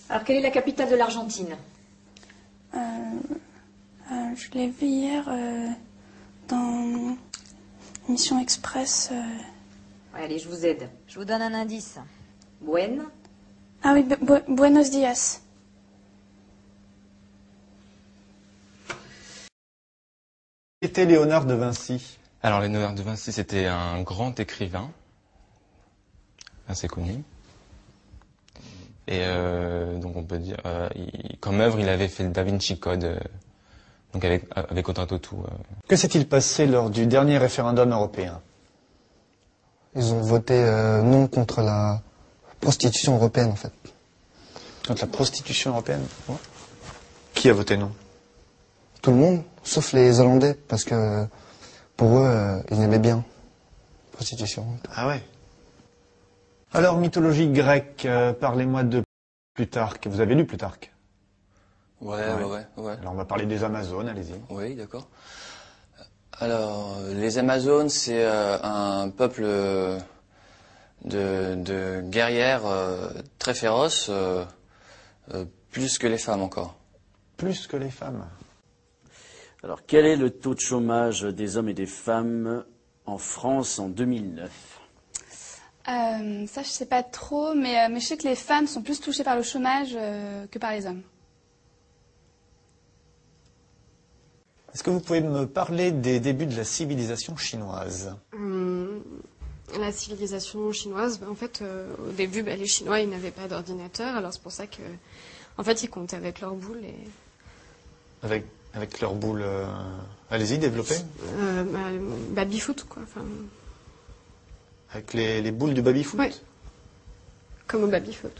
Alors, quelle est la capitale de l'Argentine? Je l'ai vu hier dans Mission Express. Ouais, allez, je vous aide. Je vous donne un indice. Ah oui, Buenos Dias. Qui était Léonard de Vinci? Alors, Léonard de Vinci, c'était un grand écrivain, assez connu. Et donc, on peut dire, comme œuvre, il avait fait le Da Vinci Code, donc avec Autant Tautou. Que s'est-il passé lors du dernier référendum européen? Ils ont voté non contre la prostitution européenne, en fait. Contre la prostitution européenne? Ouais. Qui a voté non? Tout le monde, sauf les Hollandais, parce que pour eux, ils aimaient bien la prostitution. Ah ouais. Alors, mythologie grecque, parlez-moi de Plutarque. Vous avez lu Plutarque? Ouais. Alors, on va parler des Amazones, allez-y. Oui, d'accord. Alors, les Amazones, c'est un peuple de guerrières très féroces, plus que les femmes encore. Plus que les femmes. Alors, quel est le taux de chômage des hommes et des femmes en France en 2009? Ça, je sais pas trop, mais je sais que les femmes sont plus touchées par le chômage que par les hommes. Est-ce que vous pouvez me parler des débuts de la civilisation chinoise? La civilisation chinoise, en fait, au début, les Chinois, ils n'avaient pas d'ordinateur, alors c'est pour ça que, en fait, ils comptaient avec leurs boules et... Avec leurs boules... Allez-y, développez. Baby-foot, quoi. Enfin... Avec les boules du baby-foot? Oui, comme au baby-foot.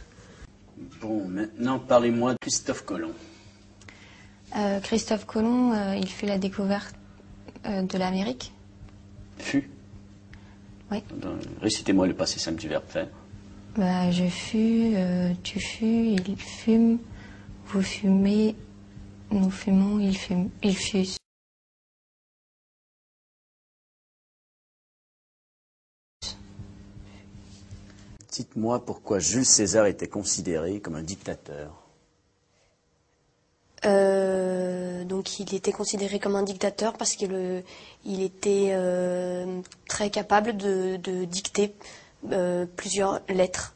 Bon, maintenant, parlez-moi de Christophe Colomb. Christophe Colomb, il fait la découverte de l'Amérique. Fut. Oui. Récitez-moi le passé simple du verbe faire. Je fus, tu fus, il fume, vous fumez, nous fumons, il fume, il fut. Dites-moi pourquoi Jules César était considéré comme un dictateur. Donc il était considéré comme un dictateur parce qu'il était très capable de dicter plusieurs lettres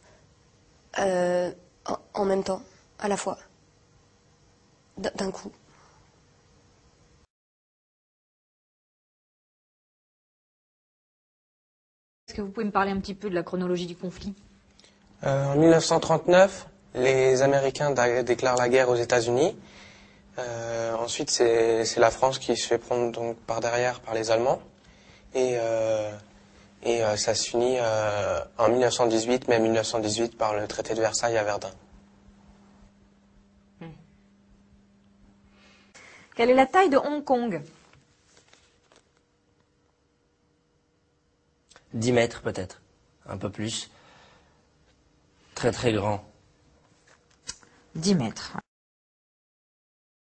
en même temps, à la fois, d'un coup. Est-ce que vous pouvez me parler un petit peu de la chronologie du conflit? En 1939, les Américains déclarent la guerre aux États-Unis. Ensuite, c'est la France qui se fait prendre donc par derrière par les Allemands. Et ça se finit en 1918, mai 1918, par le traité de Versailles à Verdun. Quelle est la taille de Hong Kong? 10 mètres peut-être, un peu plus. Très très grand. 10 mètres.